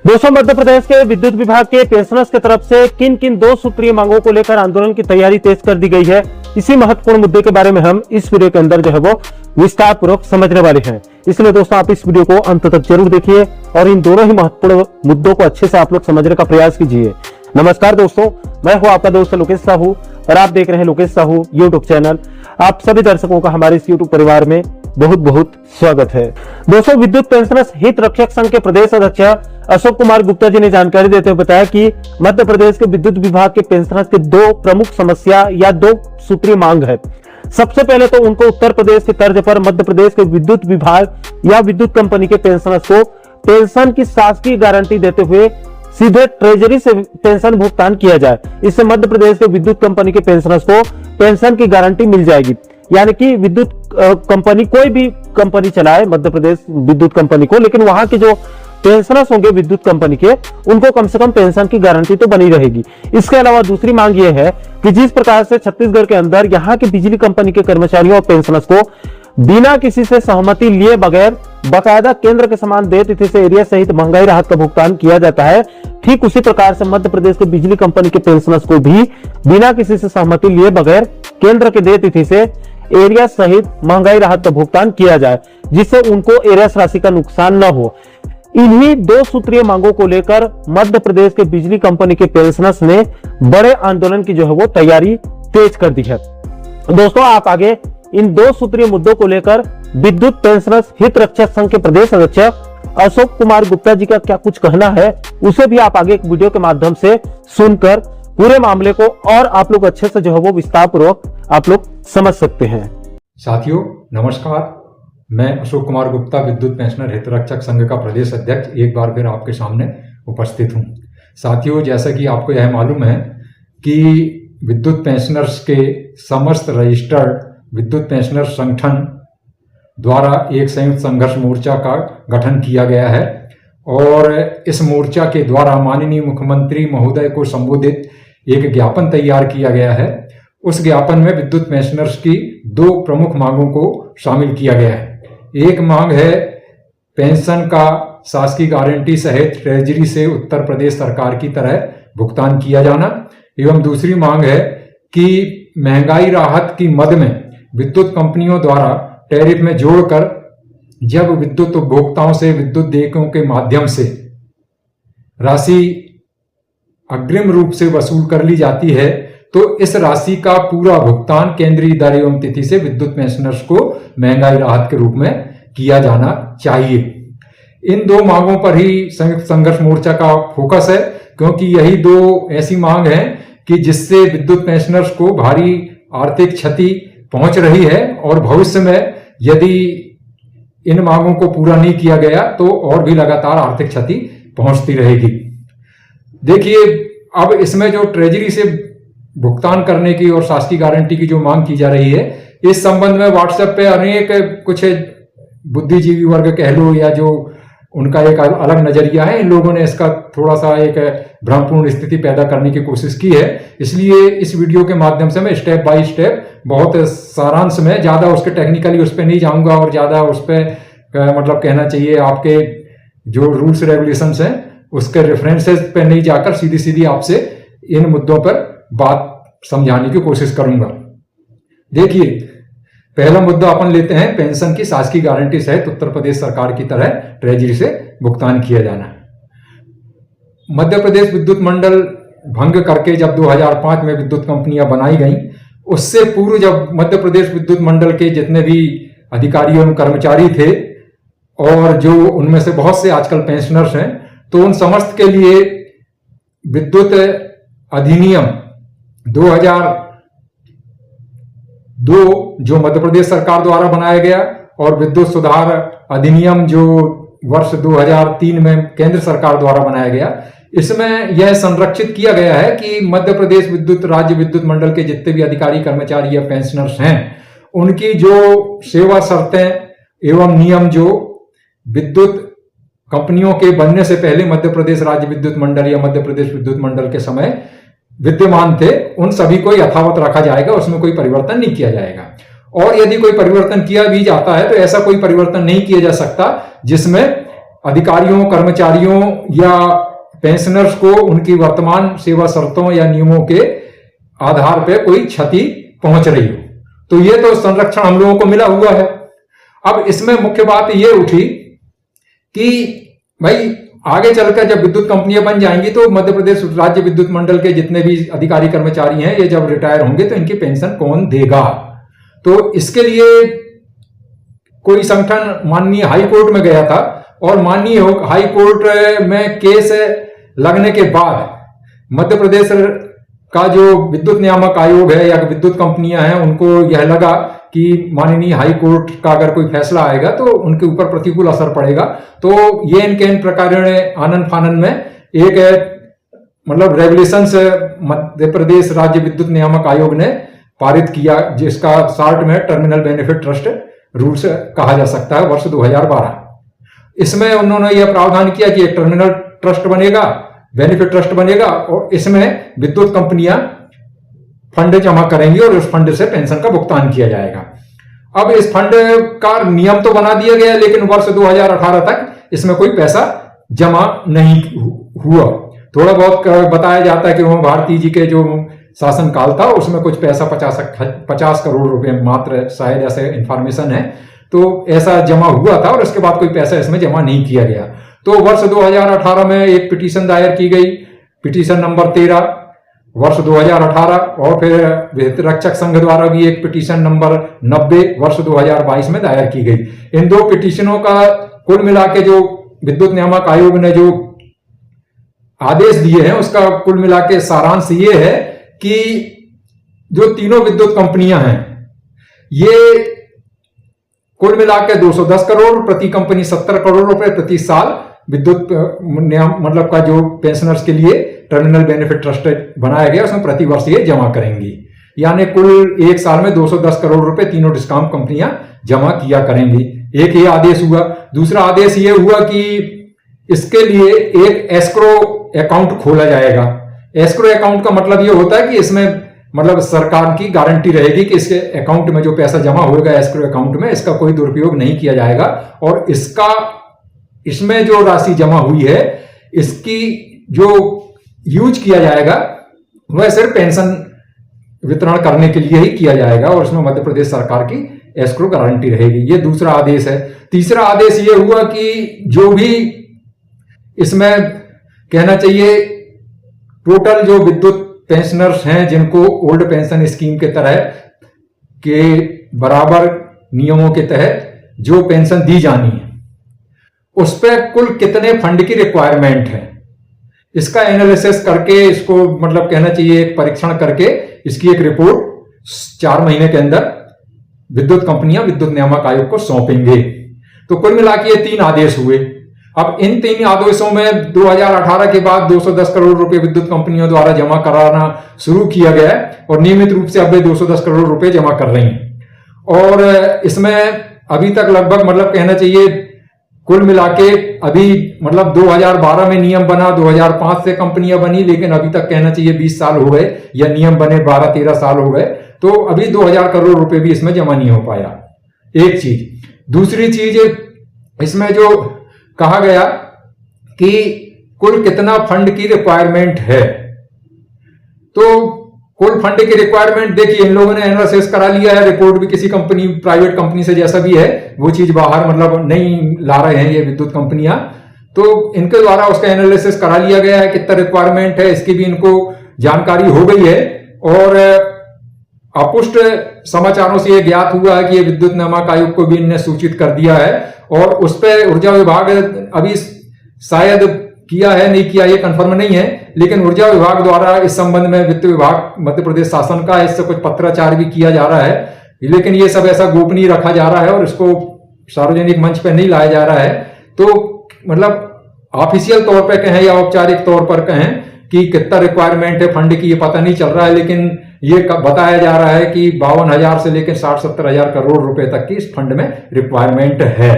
दोस्तों, मध्य प्रदेश के विद्युत विभाग के पेंशनर्स की तरफ से किन किन 2 सूत्रीय मांगों को लेकर आंदोलन की तैयारी तेज कर दी गई है, इसी महत्वपूर्ण मुद्दे के बारे में हम इस वीडियो के अंदर जो है वो विस्तार पूर्वक समझने वाले हैं। इसलिए दोस्तों, आप इस वीडियो को अंत तक जरूर देखिए और इन दोनों ही महत्वपूर्ण मुद्दों को अच्छे से आप लोग समझने का प्रयास कीजिए। नमस्कार दोस्तों, मैं हूं आपका दोस्त लोकेश साहू और आप देख रहे हैं लोकेश साहू यूट्यूब चैनल। आप सभी दर्शकों का हमारे इस यूट्यूब परिवार में बहुत बहुत स्वागत है। दोस्तों, विद्युत पेंशनर्स हित रक्षक संघ के प्रदेश अध्यक्ष अशोक कुमार गुप्ता जी ने जानकारी देते हुए बताया कि मध्य प्रदेश के विद्युत विभाग के पेंशनर्स के 2 प्रमुख समस्या या 2 सूत्रीय मांग है। सबसे पहले तो उनको उत्तर प्रदेश की तर्ज पर मध्य प्रदेश के विद्युत विभाग या विद्युत कंपनी के पेंशनर्स को पेंशन की शासकीय गारंटी देते हुए सीधे ट्रेजरी से पेंशन भुगतान किया जाए। इससे मध्य प्रदेश के विद्युत कंपनी के पेंशनर्स को पेंशन की गारंटी मिल जाएगी। यानी कि विद्युत कंपनी कोई भी कंपनी चलाए मध्य प्रदेश विद्युत कंपनी को, लेकिन वहां के जो पेंशनर्स होंगे विद्युत कंपनी के, उनको कम से कम पेंशन की गारंटी तो बनी रहेगी। इसके अलावा दूसरी मांग यह है कि जिस प्रकार से छत्तीसगढ़ के अंदर यहाँ के बिजली कंपनी के कर्मचारियों और पेंशनर्स को बिना किसी से सहमति लिए बगैर बाकायदा केंद्र के समान देय तिथि से एरिया सहित महंगाई राहत का भुगतान किया जाता है, ठीक उसी प्रकार से मध्य प्रदेश के बिजली कंपनी के पेंशनर्स को भी बिना किसी से सहमति लिए बगैर केंद्र के देय तिथि से एरिया सहित महंगाई राहत का भुगतान किया जाए, जिससे उनको एरियस राशि का नुकसान न हो। इन्हीं 2 सूत्रीय मांगों को लेकर मध्य प्रदेश के बिजली कंपनी के पेंशनर्स ने बड़े आंदोलन की जो है वो तैयारी तेज कर दी है। दोस्तों, आप आगे इन 2 सूत्रीय मुद्दों को लेकर विद्युत पेंशनर्स हित रक्षक संघ के प्रदेश अध्यक्ष अशोक कुमार गुप्ता जी का क्या कुछ कहना है, उसे भी आप आगे एक वीडियो के माध्यम से सुनकर पूरे मामले को और आप लोग अच्छे से जो है वो विस्तार पूर्वक आप लोग समझ सकते हैं। साथियों नमस्कार, मैं अशोक कुमार गुप्ता विद्युत पेंशनर हित रक्षक संघ का प्रदेश अध्यक्ष एक बार फिर आपके सामने उपस्थित हूं। साथियों, जैसा कि आपको यह मालूम है कि विद्युत पेंशनर्स के समस्त रजिस्टर्ड विद्युत पेंशनर संगठन द्वारा एक संयुक्त संघर्ष मोर्चा का गठन किया गया है और इस मोर्चा के द्वारा माननीय मुख्यमंत्री महोदय को संबोधित एक ज्ञापन तैयार किया गया है। उस ज्ञापन में विद्युत पेंशनर्स की 2 प्रमुख मांगों को शामिल किया गया है। एक मांग है पेंशन का शासकीय गारंटी सहित ट्रेजरी से उत्तर प्रदेश सरकार की तरह भुगतान किया जाना, एवं दूसरी मांग है कि महंगाई राहत की मद में विद्युत कंपनियों द्वारा टैरिफ में जोड़कर जब विद्युत उपभोक्ताओं से विद्युत देयकों के माध्यम से राशि अग्रिम रूप से वसूल कर ली जाती है, तो इस राशि का पूरा भुगतान केंद्रीय दर एवं तिथि से विद्युत पेंशनर्स को महंगाई राहत के रूप में किया जाना चाहिए। इन 2 मांगों पर ही संयुक्त संघर्ष मोर्चा का फोकस है, क्योंकि यही 2 ऐसी मांग हैं कि जिससे विद्युत पेंशनर्स को भारी आर्थिक क्षति पहुंच रही है और भविष्य में यदि इन मांगों को पूरा नहीं किया गया तो और भी लगातार आर्थिक क्षति पहुंचती रहेगी। देखिए, अब इसमें जो ट्रेजरी से भुगतान करने की और शासकीय गारंटी की जो मांग की जा रही है, इस संबंध में व्हाट्सएप पे अनेक कुछ बुद्धिजीवी वर्ग कह लो या जो उनका एक अलग नजरिया है, इन लोगों ने इसका थोड़ा सा एक भ्रमपूर्ण स्थिति पैदा करने की कोशिश की है। इसलिए इस वीडियो के माध्यम से मैं स्टेप बाय स्टेप बहुत सारांश में, ज्यादा उसके टेक्निकली उस पर नहीं जाऊंगा और ज्यादा उस पर मतलब कहना चाहिए आपके जो रूल्स रेगुलेशंस हैं उसके रेफरेंसेस पे नहीं जाकर सीधी सीधी आपसे इन मुद्दों पर बात समझाने की कोशिश करूंगा। देखिए, पहला मुद्दा अपन लेते हैं पेंशन की शासकीय गारंटी सहित उत्तर प्रदेश सरकार की तरह ट्रेजरी से भुगतान किया जाना। मध्य प्रदेश विद्युत मंडल भंग करके जब 2005 में विद्युत कंपनियां बनाई गईं, उससे पूर्व जब मध्य प्रदेश विद्युत मंडल के जितने भी अधिकारी एवं कर्मचारी थे और जो उनमें से बहुत से आजकल पेंशनर्स हैं, तो उन समस्त के लिए विद्युत अधिनियम 2002 जो मध्य प्रदेश सरकार द्वारा बनाया गया और विद्युत सुधार अधिनियम जो वर्ष 2003 में केंद्र सरकार द्वारा बनाया गया, इसमें यह संरक्षित किया गया है कि मध्य प्रदेश विद्युत राज्य विद्युत मंडल के जितने भी अधिकारी कर्मचारी या पेंशनर्स हैं, उनकी जो सेवा शर्तें एवं नियम जो विद्युत कंपनियों के बनने से पहले मध्य प्रदेश राज्य विद्युत मंडल या मध्य प्रदेश विद्युत मंडल के समय विद्यमान थे, उन सभी को यथावत रखा जाएगा, उसमें कोई परिवर्तन नहीं किया जाएगा। और यदि कोई परिवर्तन किया भी जाता है तो ऐसा कोई परिवर्तन नहीं किया जा सकता जिसमें अधिकारियों, कर्मचारियों या पेंशनर्स को उनकी वर्तमान सेवा शर्तों या नियमों के आधार पर कोई क्षति पहुंच रही हो। तो ये तो संरक्षण हम लोगों को मिला हुआ है। अब इसमें मुख्य बात ये उठी कि भाई आगे चलकर जब विद्युत कंपनियां बन जाएंगी तो मध्य प्रदेश राज्य विद्युत मंडल के जितने भी अधिकारी कर्मचारी हैं, ये जब रिटायर होंगे तो इनकी पेंशन कौन देगा। तो इसके लिए कोई संगठन माननीय हाई कोर्ट में गया था और माननीय हाई कोर्ट में केस लगने के बाद मध्य प्रदेश का जो विद्युत नियामक आयोग है या विद्युत कंपनियां हैं, उनको यह लगा कि माननीय हाई कोर्ट का अगर कोई फैसला आएगा तो उनके ऊपर प्रतिकूल असर पड़ेगा। तो ये इनके इन प्रकार आनन फानन में एक मतलब रेगुलेशंस मध्य प्रदेश राज्य विद्युत नियामक आयोग ने पारित किया, जिसका शार्ट में टर्मिनल बेनिफिट ट्रस्ट रूल्स कहा जा सकता है, वर्ष 2012। इसमें उन्होंने यह प्रावधान किया कि एक टर्मिनल ट्रस्ट बनेगा, बेनिफिट ट्रस्ट बनेगा और इसमें विद्युत कंपनियां फंड जमा करेंगी और उस फंड से पेंशन का भुगतान किया जाएगा। अब इस फंड का नियम तो बना दिया गया, लेकिन वर्ष 2018 तक इसमें कोई पैसा जमा नहीं हुआ। थोड़ा बहुत बताया जाता है कि वो भारती जी के जो शासन काल था उसमें कुछ पैसा 50 करोड़ रुपए मात्र, शायद ऐसे इंफॉर्मेशन है, तो ऐसा जमा हुआ था और उसके बाद कोई पैसा इसमें जमा नहीं किया गया। तो वर्ष 2018 में एक पिटीशन दायर की गई, पिटीशन नंबर 13 वर्ष 2018, और फिर विद्युत रक्षक संघ द्वारा भी एक पिटीशन नंबर 90 वर्ष 2022 में दायर की गई। इन दो पिटीशनों का कुल मिला के जो विद्युत नियामक आयोग ने जो आदेश दिए हैं उसका कुल मिला के सारांश ये है कि जो तीनों विद्युत कंपनियां हैं ये कुल मिला के 210 करोड़, प्रति कंपनी 70 करोड़ रुपए प्रति साल विद्युत मतलब का जो पेंशनर्स के लिए टर्मिनल बेनिफिट ट्रस्ट बनाया गया उसमें प्रति वर्ष ये जमा करेंगी। यानी कुल एक साल में 210 करोड़ रुपए तीनों डिस्कॉम कंपनियां जमा किया करेंगी। एक ये आदेश हुआ। दूसरा आदेश ये हुआ कि इसके लिए एक एस्क्रो अकाउंट खोला जाएगा। एस्क्रो अकाउंट का मतलब ये होता है कि इसमें मतलब सरकार की गारंटी रहेगी कि इसके अकाउंट में जो पैसा जमा होगा एस्क्रो अकाउंट में, इसका कोई दुरुपयोग नहीं किया जाएगा और इसमें जो राशि जमा हुई है इसकी जो यूज किया जाएगा वह सिर्फ पेंशन वितरण करने के लिए ही किया जाएगा और उसमें मध्य प्रदेश सरकार की एस्क्रो गारंटी रहेगी। ये दूसरा आदेश है। तीसरा आदेश ये हुआ कि जो भी इसमें कहना चाहिए टोटल जो विद्युत पेंशनर्स हैं जिनको ओल्ड पेंशन स्कीम के तरह के बराबर नियमों के तहत जो पेंशन दी जानी है उस पर कुल कितने फंड की रिक्वायरमेंट है, इसका एनालिसिस करके इसको मतलब कहना चाहिए एक परीक्षण करके इसकी एक रिपोर्ट 4 महीने के अंदर विद्युत कंपनियां विद्युत नियामक आयोग को सौंपेंगे। तो कुल मिला के ये 3 आदेश हुए। अब इन 3 आदेशों में 2018 के बाद 210 करोड़ रुपए विद्युत कंपनियों द्वारा जमा कराना शुरू किया गया है और नियमित रूप से अब 210 करोड़ रुपए जमा कर रही हैं। और इसमें अभी तक लगभग मतलब कहना चाहिए कुल मिला के अभी मतलब 2012 में नियम बना, 2005 से कंपनियां बनी, लेकिन अभी तक कहना चाहिए 20 साल हो गए या नियम बने 12-13 साल हो गए, तो अभी 2000 करोड़ रुपए भी इसमें जमा नहीं हो पाया। एक चीज। दूसरी चीज इसमें जो कहा गया कि कुल कितना फंड की रिक्वायरमेंट है, तो कुल फंड की रिक्वायरमेंट देखिए इन लोगों ने एनालिसिस करा लिया है। रिपोर्ट भी किसी कंपनी प्राइवेट कंपनी से जैसा भी है वो चीज बाहर मतलब नहीं ला रहे हैं ये विद्युत कंपनियां, तो इनके द्वारा उसका एनालिसिस करा लिया गया है कितना रिक्वायरमेंट है इसकी भी इनको जानकारी हो गई है। और अपुष्ट समाचारों से यह ज्ञात हुआ है कि ये विद्युत नियामक आयोग को भी इनने सूचित कर दिया है और उस पर ऊर्जा विभाग अभी शायद किया है नहीं किया ये कंफर्म नहीं है, लेकिन ऊर्जा विभाग द्वारा इस संबंध में वित्त विभाग मध्य प्रदेश शासन का इससे कुछ पत्राचार भी किया जा रहा है, लेकिन ये सब ऐसा गोपनीय रखा जा रहा है और इसको सार्वजनिक मंच पर नहीं लाया जा रहा है। तो मतलब ऑफिशियल तौर पर कहें या औपचारिक तौर पर कहें कि कितना रिक्वायरमेंट है फंड की ये पता नहीं चल रहा है, लेकिन ये बताया जा रहा है कि 52,000 से लेकर 60-70 हजार करोड़ रुपए तक की इस फंड में रिक्वायरमेंट है।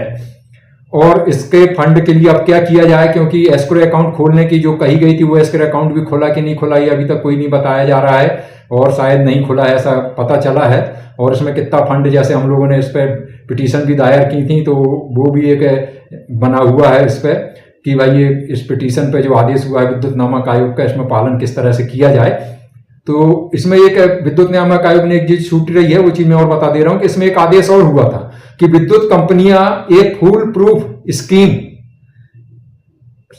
और इसके फंड के लिए अब क्या किया जाए, क्योंकि एस्क्रो अकाउंट खोलने की जो कही गई थी वो एस्क्रो अकाउंट भी खोला कि नहीं खोला ये अभी तक कोई नहीं बताया जा रहा है और शायद नहीं खुला है ऐसा पता चला है। और इसमें कितना फंड, जैसे हम लोगों ने इस पर पिटीशन भी दायर की थी तो वो भी एक बना हुआ है इस पे कि भाई ये इस पिटीशन पे जो आदेश हुआ है विद्युत नियामक आयोग का, इसमें पालन किस तरह से किया जाए। तो इसमें एक विद्युत नियामक आयोग ने एक चीज छूट रही है, वो चीज मैं और बता दे रहा हूं कि इसमें एक आदेश और हुआ था कि विद्युत कंपनियां एक फुल प्रूफ स्कीम,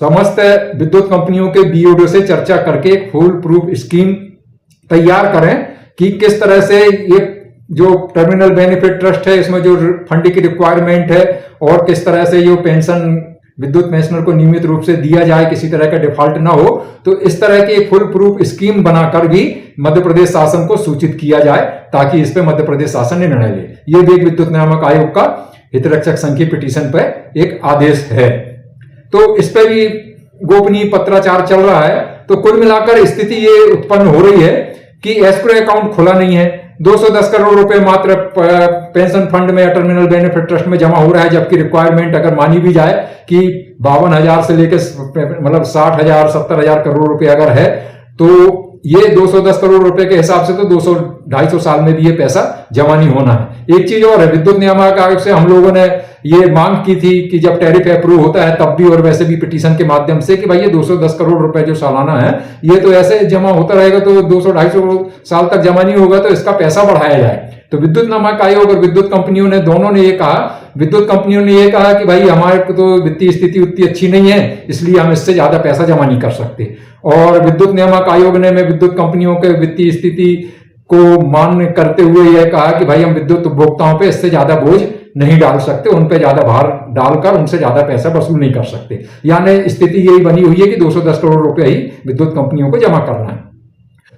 समस्त विद्युत कंपनियों के बीओडीओ से चर्चा करके एक फुल प्रूफ स्कीम तैयार करें कि किस तरह से ये जो टर्मिनल बेनिफिट ट्रस्ट है इसमें जो फंड की रिक्वायरमेंट है और किस तरह से ये पेंशन विद्युत पेंशनर को नियमित रूप से दिया जाए, किसी तरह का डिफॉल्ट ना हो। तो इस तरह की एक फुल प्रूफ स्कीम बनाकर भी मध्य प्रदेश शासन को सूचित किया जाए ताकि इस पे मध्य प्रदेश शासन ने निर्णय ले। ये भी एक विद्युत नियामक आयोग का हितरक्षक संघ की पिटीशन पर एक आदेश है। तो इस पे भी गोपनीय पत्राचार चल रहा है। तो कुल मिलाकर स्थिति ये उत्पन्न हो रही है कि एस्क्रो अकाउंट खुला नहीं है, 210 करोड़ रुपए मात्र पेंशन फंड में या टर्मिनल बेनिफिट ट्रस्ट में जमा हो रहा है, जबकि रिक्वायरमेंट अगर मानी भी जाए कि 52,000 से लेकर मतलब 60,000 70,000 करोड़ रुपए अगर है, तो ये 210 करोड़ रुपए के हिसाब से तो 200-250 साल में भी ये पैसा जमा नहीं होना है। एक चीज और है, विद्युत नियामक आयोग से हम लोगों ने ये मांग की थी कि जब टैरिफ अप्रूव होता है तब भी और वैसे भी पिटीशन के माध्यम से कि भाई ये 210 करोड़ रुपए जो सालाना है ये तो ऐसे जमा होता रहेगा तो 200-250 साल तक जमा नहीं होगा, तो इसका पैसा बढ़ाया जाए। तो विद्युत नियामक आयोग और विद्युत कंपनियों ने दोनों ने ये कहा, विद्युत कंपनियों ने ये कहा कि भाई हमारे तो वित्तीय स्थिति उतनी अच्छी नहीं है, इसलिए हम इससे ज्यादा पैसा जमा नहीं कर सकते। और विद्युत नियामक आयोग ने विद्युत कंपनियों के वित्तीय स्थिति को मान्य करते हुए यह कहा कि भाई हम विद्युत उपभोक्ताओं पे इससे ज्यादा बोझ नहीं डाल सकते, उन पे ज्यादा भार डालकर उनसे ज्यादा पैसा वसूल नहीं कर सकते। यानी स्थिति यही बनी हुई है कि 210 करोड़ रुपए ही विद्युत कंपनियों को जमा करना है।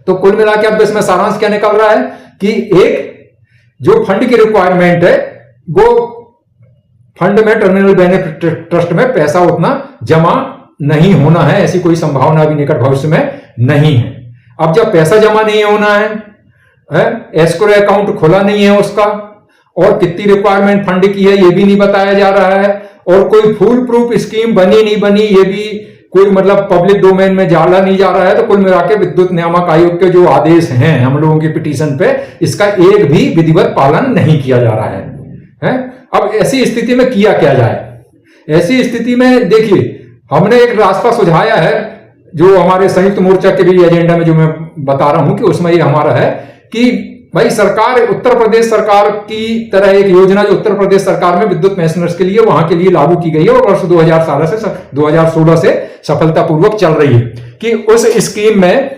तो कुल मिला के अब इसमें सारांश क्या निकल रहा है कि एक जो फंड की रिक्वायरमेंट है वो फंड में टर्मिनल बेनिफिट ट्रस्ट में पैसा उतना जमा नहीं होना है, ऐसी कोई संभावना अभी निकट भविष्य में नहीं है। अब जब पैसा जमा नहीं होना है, एस्क्रो अकाउंट खुला नहीं है उसका, और कितनी रिक्वायरमेंट फंड की है ये भी नहीं बताया जा रहा है, और कोई फुल प्रूफ स्कीम बनी नहीं बनी ये भी कोई मतलब पब्लिक डोमेन में जाला नहीं जा रहा है, तो कुल मिला के विद्युत नियामक आयोग के जो आदेश हैं हम लोगों की पिटीशन पे, इसका एक भी विधिवत पालन नहीं किया जा रहा है? अब ऐसी स्थिति में किया क्या जाए? ऐसी स्थिति में देखिए हमने एक रास्ता सुझाया है जो हमारे संयुक्त मोर्चा के भी एजेंडा में जो मैं बता रहा हूं कि उसमें ये हमारा है कि भाई सरकार, उत्तर प्रदेश सरकार की तरह एक योजना जो उत्तर प्रदेश सरकार में विद्युत पेंशनर्स के लिए वहां के लिए लागू की गई है और वर्ष 2016 से सफलतापूर्वक चल रही है कि उस स्कीम में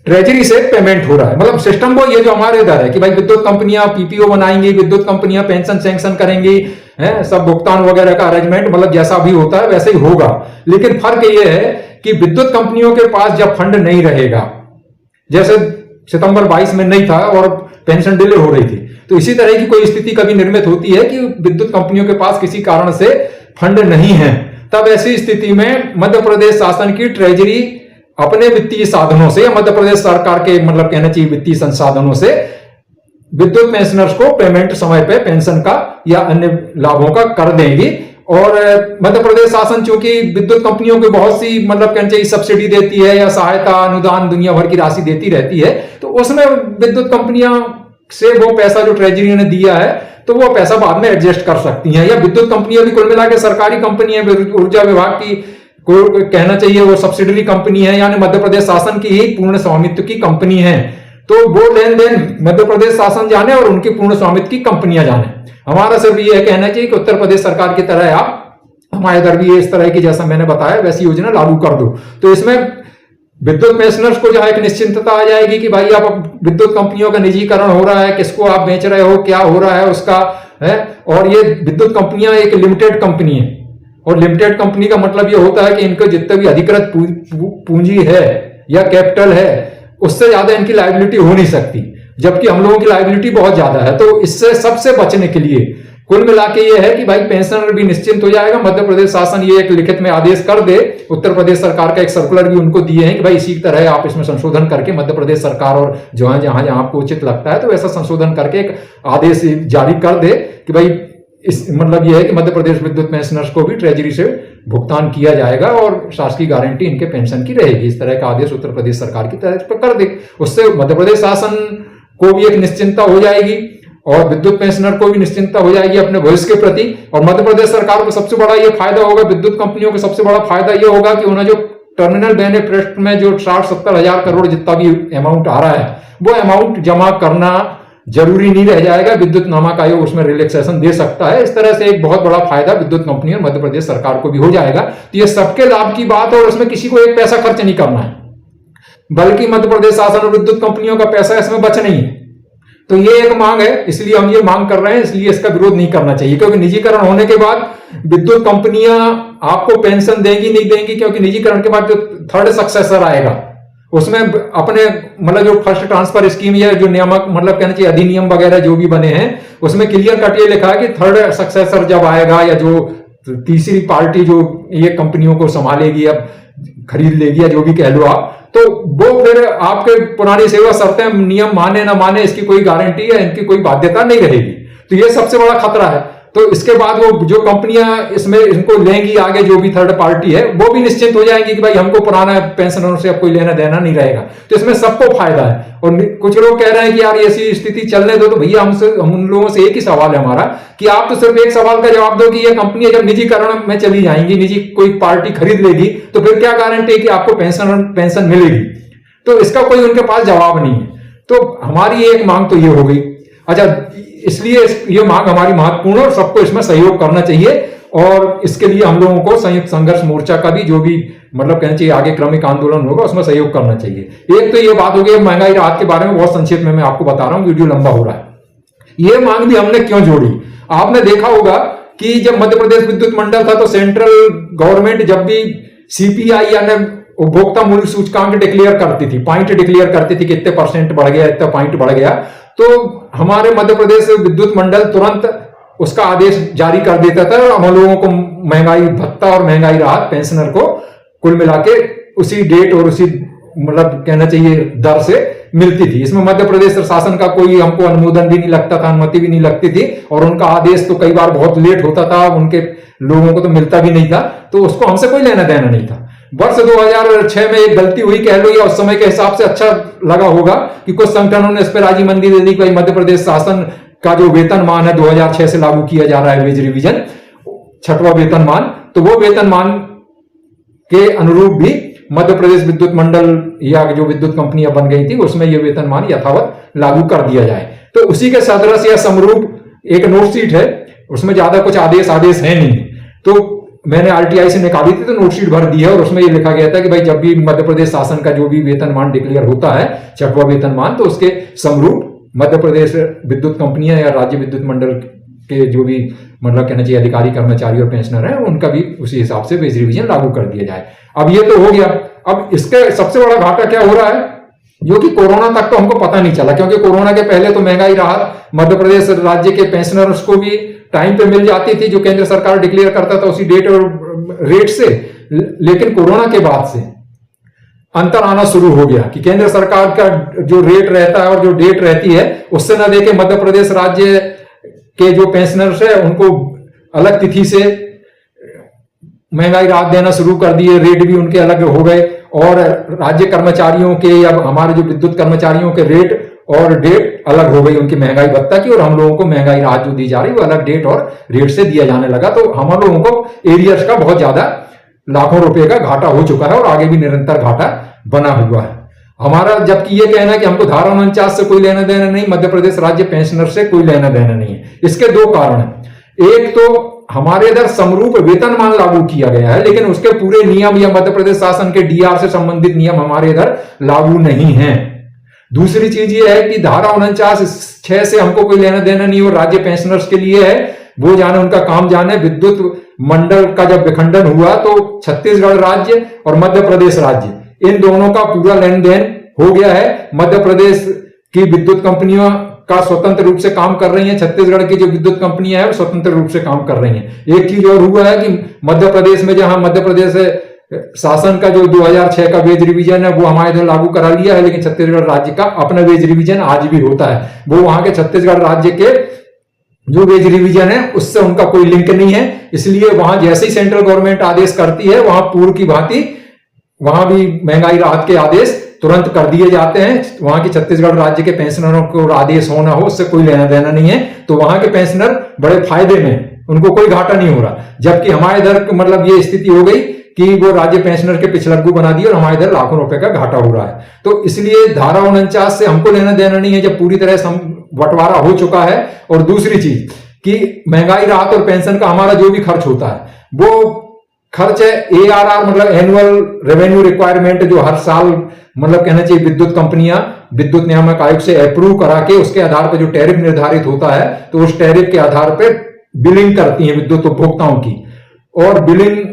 ट्रेजरी से पेमेंट हो रहा है। मतलब सिस्टम वो ये जो हमारे इधर है कि भाई विद्युत कंपनियां पीपीओ बनाएंगी, विद्युत कंपनियां पेंशन सैंक्शन करेंगी, सब भुगतान वगैरह का अरेंजमेंट मतलब जैसा भी होता है वैसे ही होगा। लेकिन फर्क ये है कि विद्युत कंपनियों के पास जब फंड नहीं रहेगा, जैसे सितंबर 22 में नहीं था और पेंशन डिले हो रही थी, तो इसी तरह की कोई स्थिति कभी निर्मित होती है कि विद्युत कंपनियों के पास किसी कारण से फंड नहीं है, तब ऐसी स्थिति में मध्य प्रदेश शासन की ट्रेजरी अपने वित्तीय साधनों से या मध्य प्रदेश सरकार के मतलब कहना चाहिए वित्तीय संसाधनों से विद्युत पेंशनर्स को पेमेंट समय पे पेंशन का या अन्य लाभों का कर देंगी। और मध्य प्रदेश शासन चूंकि विद्युत कंपनियों को बहुत सी मतलब कहना चाहिए सब्सिडी देती है या सहायता अनुदान दुनिया भर की राशि देती रहती है, तो उसमें विद्युत कंपनियां से वो पैसा जो ट्रेजरी ने दिया है तो वो पैसा बाद में एडजस्ट कर सकती हैं। या विद्युत कंपनियां भी कुल मिला के सरकारी कंपनी है, ऊर्जा विभाग की को कहना चाहिए वो सब्सिडरी कंपनी है, यानी मध्य प्रदेश शासन की ही पूर्ण स्वामित्व की कंपनी है। तो वो लेन देन मध्य प्रदेश शासन जाने और उनकी पूर्ण स्वामित्व की कंपनियां जाने। हमारा सिर्फ ये कहना चाहिए कि उत्तर प्रदेश सरकार की तरह आप हमारे इधर भी इस तरह की जैसा मैंने बताया वैसी योजना लागू कर दो, तो इसमें विद्युत पेंशनर्स को जो है एक निश्चिंतता आ जाएगी कि भाई अब विद्युत कंपनियों का निजीकरण हो रहा है, किसको आप बेच रहे हो, क्या हो रहा है उसका है। और ये विद्युत कंपनियां एक लिमिटेड कंपनी है, और लिमिटेड कंपनी का मतलब ये होता है कि इनके जितने भी अधिकृत पूंजी है या कैपिटल है उससे ज्यादा इनकी लायबिलिटी हो नहीं सकती, जबकि हम लोगों की लायबिलिटी बहुत ज्यादा है। तो इससे सबसे बचने के लिए कुल मिला के ये है कि भाई पेंशनर भी निश्चिंत हो जाएगा। मध्य प्रदेश शासन ये एक लिखित में आदेश कर दे, उत्तर प्रदेश सरकार का एक सर्कुलर भी उनको दिए हैं कि भाई इसी तरह आप इसमें संशोधन करके मध्य प्रदेश सरकार और जो है जहां जहां आपको उचित लगता है तो ऐसा संशोधन करके एक आदेश जारी कर दे कि भाई इस मतलब यह है कि मध्य प्रदेश विद्युत पेंशनर्स को भी ट्रेजरी से भुगतान किया जाएगा और शासकीय गारंटी इनके पेंशन की रहेगी। इस तरह का आदेश उत्तर प्रदेश सरकार की तरफ पर कर दे, उससे मध्य प्रदेश शासन को भी एक निश्चिंतता हो जाएगी और विद्युत पेंशनर को भी निश्चिंतता हो जाएगी अपने भविष्य के प्रति। और मध्य प्रदेश सरकार को सबसे बड़ा ये फायदा होगा, विद्युत कंपनियों को सबसे बड़ा फायदा ये होगा कि उन्हें जो टर्मिनल बेनिफिट में जो 60-70 हजार करोड़ जितना भी अमाउंट आ रहा है, वो अमाउंट जमा करना जरूरी नहीं रह जाएगा। विद्युत नामक आयोग उसमें रिलैक्सेशन दे सकता है। इस तरह से एक बहुत बड़ा फायदा विद्युत कंपनी और मध्य प्रदेश सरकार को भी हो जाएगा। तो ये सबके लाभ की बात है और उसमें किसी को एक पैसा खर्च नहीं करना है, बल्कि मध्य प्रदेश शासन और विद्युत कंपनियों का पैसा इसमें बच नहीं है। तो ये एक मांग है, इसलिए हम ये मांग कर रहे हैं, इसलिए इसका विरोध नहीं करना चाहिए। क्योंकि निजीकरण होने के बाद विद्युत कंपनियां आपको पेंशन देंगी नहीं देंगी, क्योंकि निजीकरण के बाद जो थर्ड सक्सेसर आएगा उसमें अपने मतलब जो फर्स्ट ट्रांसफर स्कीम या जो नियामक मतलब कहना चाहिए अधिनियम वगैरह जो भी बने हैं उसमें क्लियर कट ये लिखा है कि थर्ड सक्सेसर जब आएगा या जो तीसरी पार्टी जो ये कंपनियों को संभालेगी या खरीद लेगी या जो भी कह लो आप, तो वो फिर आपके पुरानी सेवा शर्तें नियम माने ना माने इसकी कोई गारंटी या इनकी कोई बाध्यता नहीं रहेगी। तो ये सबसे बड़ा खतरा है। तो इसके बाद वो जो कंपनियां इसमें इनको लेंगी आगे, जो भी थर्ड पार्टी है, वो भी निश्चित हो जाएंगी कि भाई हमको पुराना पेंशनरों से अब कोई लेना देना नहीं रहेगा। तो इसमें सबको फायदा है। और कुछ लोग कह रहे हैं कि यार ऐसी स्थिति चलने दो, तो भैया हम उन लोगों से एक ही सवाल है हमारा कि आप तो सिर्फ एक सवाल का जवाब दो कि ये कंपनियां जब निजीकरण में चली जाएंगी, निजी कोई पार्टी खरीद लेगी, तो फिर क्या गारंटी है कि आपको पेंशन मिलेगी? तो इसका कोई उनके पास जवाब नहीं है। तो हमारी एक मांग तो ये हो गई। अच्छा, इसलिए ये मांग हमारी महत्वपूर्ण है और सबको इसमें सहयोग करना चाहिए। और इसके लिए हम लोगों को संयुक्त संघर्ष मोर्चा का भी जो भी मतलब कहना चाहिए आगे क्रमिक आंदोलन होगा उसमें सहयोग करना चाहिए। एक तो ये बात हो गई महंगाई राहत के बारे में, बहुत संक्षेप में मैं आपको बता रहा हूं, वीडियो लंबा हो रहा है। ये मांग भी हमने क्यों जोड़ी? आपने देखा होगा कि जब मध्य प्रदेश विद्युत मंडल था तो सेंट्रल गवर्नमेंट जब भी सीपीआई यानी उपभोक्ता मूल्य सूचकांक डिक्लेयर करती थी, पॉइंट डिक्लेयर करती थी कि इतने % बढ़ गया, इतना पॉइंट बढ़ गया, तो हमारे मध्य प्रदेश विद्युत मंडल तुरंत उसका आदेश जारी कर देता था और हम लोगों को महंगाई भत्ता और महंगाई राहत पेंशनर को कुल मिला के उसी डेट और उसी मतलब कहना चाहिए दर से मिलती थी। इसमें मध्य प्रदेश शासन का कोई हमको अनुमोदन भी नहीं लगता था, अनुमति भी नहीं लगती थी, और उनका आदेश तो कई बार बहुत लेट होता था, उनके लोगों को तो मिलता भी नहीं था, तो उसको हमसे कोई लेना देना नहीं था। वर्ष 2006 में एक गलती हुई कह लो, या उस समय के हिसाब से अच्छा लगा होगा कि कुछ संगठनों ने इस पर राजीमंदी दे दी कि भाई मध्य प्रदेश शासन का जो वेतनमान है 2006 से लागू किया जा रहा है वेज रिवीजन, 6वां वेतनमान, तो वो वेतनमान के अनुरूप भी मध्य प्रदेश विद्युत मंडल या जो विद्युत कंपनियां बन गई थी उसमें ये वेतनमान यथावत लागू कर दिया जाए। तो उसी के सदृश या समरूप एक नोटशीट है, उसमें ज्यादा कुछ आदेश है नहीं, तो मैंने आरटीआई से निकाली थी तो नोटशीट भर दी है और उसमें ये लिखा गया था कि भाई जब भी मध्य प्रदेश शासन का जो भी वेतनमान डिक्लेयर होता है 6वां वेतनमान, तो उसके समरूप मध्य प्रदेश विद्युत कंपनियां या राज्य विद्युत मंडल के जो भी मतलब कहना चाहिए अधिकारी कर्मचारी और पेंशनर हैं उनका भी उसी हिसाब से वेज रिवीजन लागू कर दिया जाए। अब ये तो हो गया। अब इसके सबसे बड़ा घाटा क्या हो रहा है, जो कि कोरोना तक तो हमको पता नहीं चला, क्योंकि कोरोना के पहले तो महंगाई राहत मध्य प्रदेश राज्य के पेंशनर्स को भी टाइम पे मिल जाती थी, जो केंद्र सरकार डिक्लेयर करता था उसी डेट और रेट से। लेकिन कोरोना के बाद से अंतर आना शुरू हो गया कि केंद्र सरकार का जो रेट रहता है और जो डेट रहती है उससे न देके मध्य प्रदेश राज्य के जो पेंशनर्स है उनको अलग तिथि से महंगाई राहत देना शुरू कर दिए, रेट भी उनके अलग हो गए, और राज्य कर्मचारियों के या हमारे जो विद्युत कर्मचारियों के रेट और डेट अलग हो गई उनकी महंगाई भत्ता की, और हम लोगों को महंगाई राहत जो दी जा रही है वो अलग डेट और रेट से दिया जाने लगा। तो हम लोगों को एरियर्स का बहुत ज्यादा लाखों रुपए का घाटा हो चुका है और आगे भी निरंतर घाटा बना हुआ है हमारा। जबकि ये कहना है कि हमको धारा 49 से कोई लेना देना नहीं, मध्य प्रदेश राज्य पेंशनर से कोई लेना देना नहीं है। इसके दो कारण हैं। एक तो हमारे इधर समरूप वेतनमान लागू किया गया है, लेकिन उसके पूरे नियम या मध्य प्रदेश शासन के डीआर से संबंधित नियम हमारे इधर लागू नहीं है। दूसरी चीज ये है कि धारा 49(6) से हमको कोई लेना देना नहीं और राज्य पेंशनर्स के लिए है, वो जाने उनका काम जाने। विद्युत मंडल का जब विखंडन हुआ तो छत्तीसगढ़ राज्य और मध्य प्रदेश राज्य इन दोनों का पूरा लेन देन हो गया है। मध्य प्रदेश की विद्युत कंपनियों का स्वतंत्र रूप से काम कर रही हैं, छत्तीसगढ़ की जो विद्युत कंपनियां हैं वो स्वतंत्र रूप से काम कर रही हैं। एक चीज और हुआ है कि मध्य प्रदेश में जहां मध्य प्रदेश शासन का जो 2006 का वेज रिवीजन है वो हमारे इधर लागू करा लिया है, लेकिन छत्तीसगढ़ राज्य का अपना वेज रिवीजन आज भी होता है। वो वहां के छत्तीसगढ़ राज्य के जो वेज रिवीजन है उससे उनका कोई लिंक नहीं है, इसलिए वहां जैसे ही सेंट्रल गवर्नमेंट आदेश करती है वहां पूर्व की भांति वहां भी महंगाई राहत के आदेश तुरंत कर दिए जाते हैं। वहां के छत्तीसगढ़ राज्य के पेंशनरों को आदेश होना हो, उससे कोई लेना देना नहीं है, तो वहां के पेंशनर बड़े फायदे में, उनको कोई घाटा नहीं हो रहा। जबकि हमारे इधर मतलब ये स्थिति हो गई कि वो राज्य पेंशनर के पिछलग्गू बना दिए और हमारे इधर लाखों रुपए का घाटा हो रहा है। तो इसलिए धारा 49 से हमको लेना देना नहीं है, जब पूरी तरह से बंटवारा हो चुका है। और दूसरी चीज कि महंगाई राहत और पेंशन का हमारा जो भी खर्च होता है वो खर्च है ARR, मतलब एनुअल रेवेन्यू रिक्वायरमेंट, जो हर साल मतलब कहना चाहिए विद्युत कंपनियां विद्युत नियामक आयोग से अप्रूव करा के उसके आधार पर जो टैरिफ निर्धारित होता है, तो उस टैरिफ के आधार पर बिलिंग करती हैं विद्युत उपभोक्ताओं की, और बिलिंग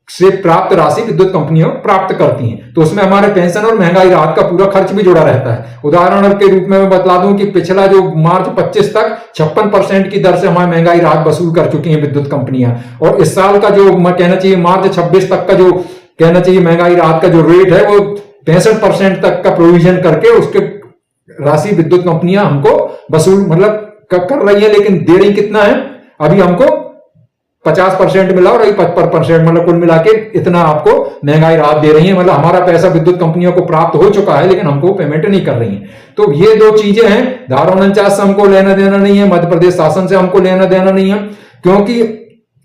से प्राप्त राशि विद्युत कंपनियां प्राप्त करती हैं। तो उसमें हमारे पेंशन और महंगाई राहत का पूरा खर्च भी जुड़ा रहता है। उदाहरण के रूप में मैं बतला दूं कि पिछला जो मार्च 25 तक 56% की दर से हमारी महंगाई राहत वसूल कर चुकी हैं विद्युत कंपनियां, और इस साल का जो कहना चाहिए मार्च 26 तक का जो कहना चाहिए महंगाई राहत का जो रेट है वो 65% तक का प्रोविजन करके उसके राशि विद्युत कंपनियां हमको वसूल मतलब कर रही है। लेकिन दे रही कितना है, अभी हमको 50% मिला और 55% मतलब कुल मिला के इतना आपको महंगाई राहत दे रही है। मतलब हमारा पैसा विद्युत कंपनियों को प्राप्त हो चुका है, लेकिन हमको पेमेंट नहीं कर रही है। तो ये दो चीजें हैं, धारा 49 से हमको लेना देना नहीं है, मध्य प्रदेश शासन से हमको लेना देना नहीं है, क्योंकि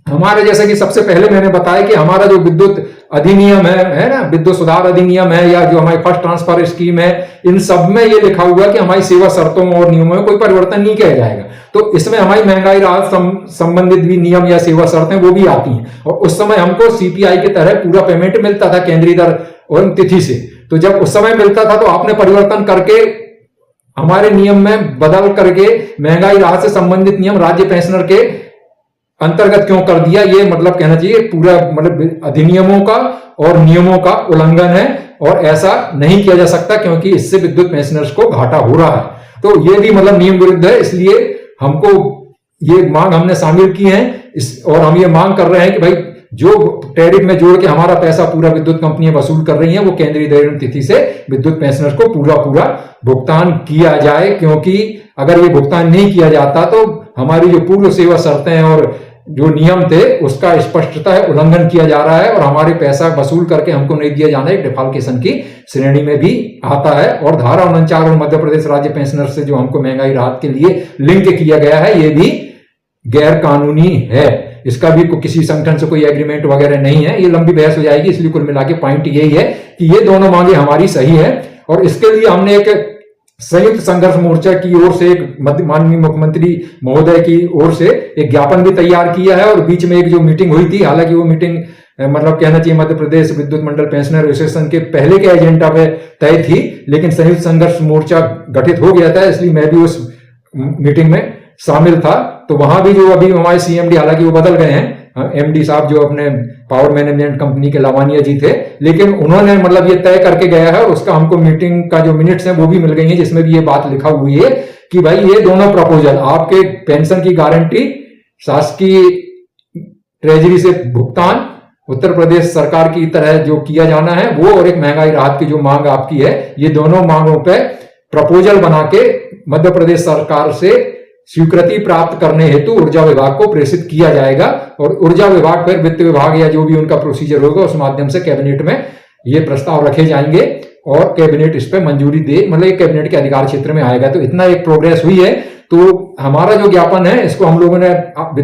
हमारे जैसे कि सबसे पहले मैंने बताया कि हमारा जो विद्युत अधिनियम है ना, विद्युत सुधार अधिनियम है, या जो हमारी फर्स्ट ट्रांसफर स्कीम है, इन सब में ये लिखा हुआ कि हमारी सेवा शर्तों और नियमों में कोई परिवर्तन नहीं किया जाएगा। तो इसमें हमारी महंगाई राहत संबंधित भी नियम या सेवा शर्तें वो भी आती हैं, और उस समय हमको CPI की तरह पूरा पेमेंट मिलता था केंद्रीय दर और तिथि से। तो जब उस समय मिलता था तो आपने परिवर्तन करके हमारे नियम में बदल करके महंगाई राहत से संबंधित नियम राज्य पेंशनर के अंतर्गत क्यों कर दिया, ये मतलब कहना चाहिए पूरा मतलब अधिनियमों का और नियमों का उल्लंघन है, और ऐसा नहीं किया जा सकता क्योंकि इससे विद्युत पेंशनर्स को घाटा हो रहा है। तो ये भी मतलब नियम विरुद्ध है, इसलिए हमको ये मांग हमने शामिल की है और हम ये मांग कर रहे हैं कि भाई जो टैरिफ में जोड़ के हमारा पैसा पूरा विद्युत कंपनियां वसूल कर रही हैं वो केंद्रीय दर तिथि से विद्युत पेंशनर्स को पूरा भुगतान किया जाए, क्योंकि अगर ये भुगतान नहीं किया जाता तो हमारी जो पूर्व सेवा शर्तें और जो नियम थे उसका स्पष्टता है उल्लंघन किया जा रहा है, और हमारे पैसा वसूल करके हमको नहीं दिया जाना एक डिफॉल्केशन की श्रेणी में भी आता है। और धारा 49 और मध्य प्रदेश राज्य पेंशनर से जो हमको महंगाई राहत के लिए लिंक किया गया है ये भी गैर कानूनी है। इसका भी किसी संगठन से कोई एग्रीमेंट वगैरह नहीं है, ये लंबी बहस हो जाएगी। इसलिए कुल मिला के पॉइंट यही है कि ये दोनों मांगे हमारी सही है, और इसके लिए हमने एक संयुक्त संघर्ष मोर्चा की ओर से एक माननीय मुख्यमंत्री महोदय की ओर से एक ज्ञापन भी तैयार किया है। और बीच में एक जो मीटिंग हुई थी, हालांकि वो मीटिंग मतलब कहना चाहिए मध्य प्रदेश विद्युत मंडल पेंशनर एसोसिएशन के पहले के एजेंडा पे तय थी, लेकिन संयुक्त संघर्ष मोर्चा गठित हो गया था, इसलिए मैं भी उस मीटिंग में शामिल था। तो वहां भी जो अभी हमारे CMD, हालांकि वो बदल गए हैं, MD साहब जो अपने पावर मैनेजमेंट कंपनी के लावानिया जी थे, लेकिन उन्होंने मतलब ये तय करके गया है, और उसका हमको मीटिंग का जो मिनट्स हैं वो भी मिल गई हैं, जिसमें भी ये बात लिखा हुई है कि भाई ये दोनों प्रपोजल, आपके पेंशन की गारंटी, शासकीय ट्रेजरी से भुगतान उत्तर प्रदेश सरकार की तरह जो किया जाना है वो, और एक महंगाई राहत की जो मांग आपकी है, ये दोनों मांगों पे प्रपोजल बना के मध्य प्रदेश सरकार से स्वीकृति प्राप्त करने हेतु ऊर्जा विभाग को प्रेषित किया जाएगा, और ऊर्जा विभाग फिर वित्त विभाग या जो भी उनका प्रोसीजर होगा उस माध्यम से कैबिनेट में ये प्रस्ताव रखे जाएंगे, और कैबिनेट इस पर मंजूरी दे, मतलब ये कैबिनेट के अधिकार क्षेत्र में आएगा। तो इतना एक प्रोग्रेस हुई है। तो हमारा जो ज्ञापन है इसको हम लोगों ने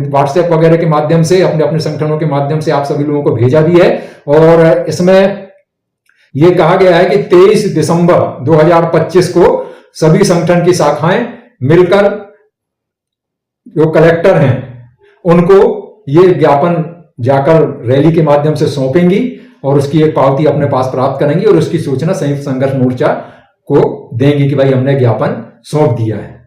व्हाट्सएप वगैरह के माध्यम से अपने अपने संगठनों के माध्यम से आप सभी लोगों को भेजा भी है, और इसमें यह कहा गया है कि 23 दिसंबर 2025 को सभी संगठन की शाखाएं मिलकर जो कलेक्टर हैं उनको ये ज्ञापन जाकर रैली के माध्यम से सौंपेंगी, और उसकी एक पावती अपने पास प्राप्त करेंगी, और उसकी सूचना संयुक्त संघर्ष मोर्चा को देंगी कि भाई हमने ज्ञापन सौंप दिया है।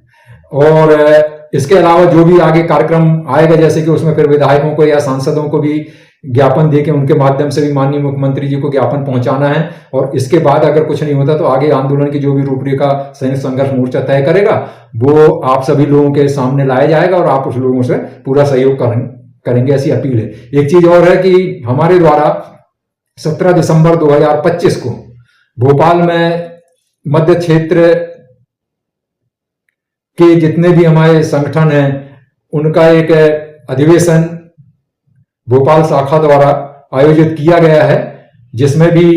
और इसके अलावा जो भी आगे कार्यक्रम आएगा, जैसे कि उसमें फिर विधायकों को या सांसदों को भी ज्ञापन देके उनके माध्यम से भी माननीय मुख्यमंत्री जी को ज्ञापन पहुंचाना है, और इसके बाद अगर कुछ नहीं होता तो आगे आंदोलन की जो भी रूपरेखा संयुक्त संघर्ष मोर्चा तय करेगा वो आप सभी लोगों के सामने लाया जाएगा, और आप उस लोगों से पूरा सहयोग करेंगे, ऐसी अपील है। एक चीज और है कि हमारे द्वारा 17 दिसंबर 2025 को भोपाल में मध्य क्षेत्र के जितने भी हमारे संगठन हैं उनका एक अधिवेशन भोपाल शाखा द्वारा आयोजित किया गया है, जिसमें भी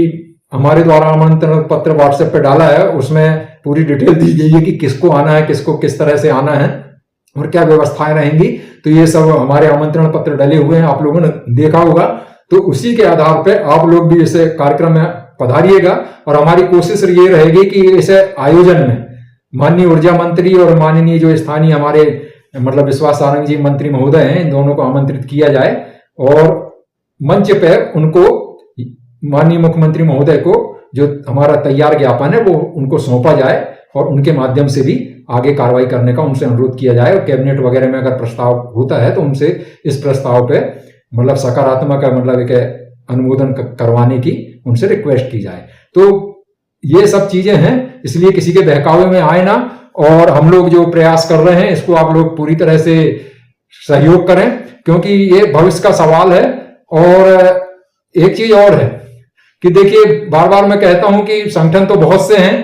हमारे द्वारा आमंत्रण पत्र व्हाट्सएप पे डाला है, उसमें पूरी डिटेल दी गई है कि किसको आना है, किसको किस तरह से आना है और क्या व्यवस्थाएं रहेंगी। तो ये सब हमारे आमंत्रण पत्र डले हुए हैं, आप लोगों ने देखा होगा। तो उसी के आधार पे आप लोग भी इसे कार्यक्रम में पधारिएगा और हमारी कोशिश ये रहेगी कि इसे आयोजन में माननीय ऊर्जा मंत्री और माननीय जो स्थानीय हमारे मतलब विश्वास सारंग जी मंत्री महोदय हैं, इन दोनों को आमंत्रित किया जाए और मंच पे उनको माननीय मुख्यमंत्री महोदय को जो हमारा तैयार ज्ञापन है वो उनको सौंपा जाए और उनके माध्यम से भी आगे कार्रवाई करने का उनसे अनुरोध किया जाए। और कैबिनेट वगैरह में अगर प्रस्ताव होता है तो उनसे इस प्रस्ताव पे मतलब सकारात्मक मतलब एक अनुमोदन करवाने की उनसे रिक्वेस्ट की जाए। तो ये सब चीजें हैं, इसलिए किसी के बहकावे में आए ना, और हम लोग जो प्रयास कर रहे हैं इसको आप लोग पूरी तरह से सहयोग करें, क्योंकि ये भविष्य का सवाल है। और एक चीज और है कि देखिए, बार बार मैं कहता हूं कि संगठन तो बहुत से हैं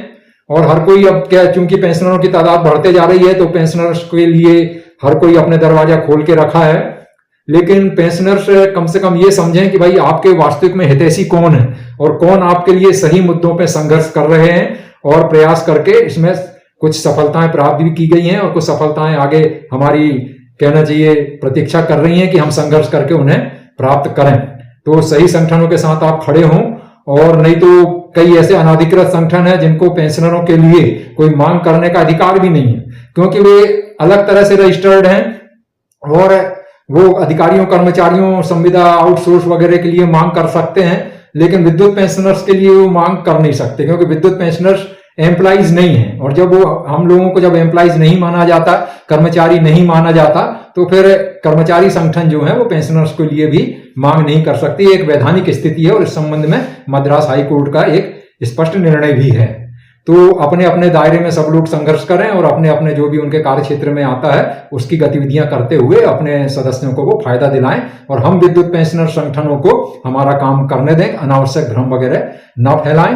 और हर कोई अब क्या, चूंकि पेंशनरों की तादाद बढ़ते जा रही है तो पेंशनर्स के लिए हर कोई अपने दरवाजा खोल के रखा है। लेकिन पेंशनर्स कम से कम ये समझें कि भाई आपके वास्तविक में हितैषी कौन है और कौन आपके लिए सही मुद्दों पे संघर्ष कर रहे हैं और प्रयास करके इसमें कुछ सफलताएं प्राप्त भी की गई हैं और कुछ सफलताएं आगे हमारी कहना चाहिए प्रतीक्षा कर रही हैं कि हम संघर्ष करके उन्हें प्राप्त करें। तो सही संगठनों के साथ आप खड़े हों, और नहीं तो कई ऐसे अनाधिकृत संगठन हैं जिनको पेंशनरों के लिए कोई मांग करने का अधिकार भी नहीं है, क्योंकि वे अलग तरह से रजिस्टर्ड हैं और वो अधिकारियों कर्मचारियों संविदा आउटसोर्स वगैरह के लिए मांग कर सकते हैं, लेकिन विद्युत पेंशनर्स के लिए वो मांग कर नहीं सकते, क्योंकि विद्युत पेंशनर्स एम्प्लॉइज नहीं है। और जब वो हम लोगों को जब एम्प्लॉइज नहीं माना जाता, कर्मचारी नहीं माना जाता, तो फिर कर्मचारी संगठन जो है वो पेंशनर्स के लिए भी मांग नहीं कर सकती। एक वैधानिक स्थिति है और इस संबंध में मद्रास हाई कोर्ट का एक स्पष्ट निर्णय भी है। तो अपने अपने दायरे में सब लोग संघर्ष करें और अपने अपने जो भी उनके कार्य क्षेत्र में आता है उसकी गतिविधियां करते हुए अपने सदस्यों को वो फायदा दिलाएं और हम विद्युत पेंशनर संगठनों को हमारा काम करने दें, अनावश्यक भ्रम वगैरह न फैलाएं।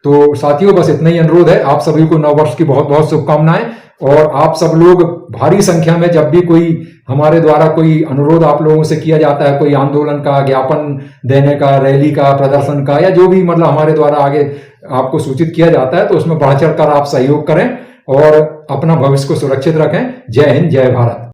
तो साथियों, बस इतना ही अनुरोध है। आप सभी को नव वर्ष की बहुत बहुत शुभकामनाएं, और आप सब लोग भारी संख्या में जब भी कोई हमारे द्वारा कोई अनुरोध आप लोगों से किया जाता है, कोई आंदोलन का, ज्ञापन देने का, रैली का, प्रदर्शन का, या जो भी मतलब हमारे द्वारा आगे आपको सूचित किया जाता है, तो उसमें बढ़ चढ़कर आप सहयोग करें और अपना भविष्य को सुरक्षित रखें। जय हिंद, जय भारत।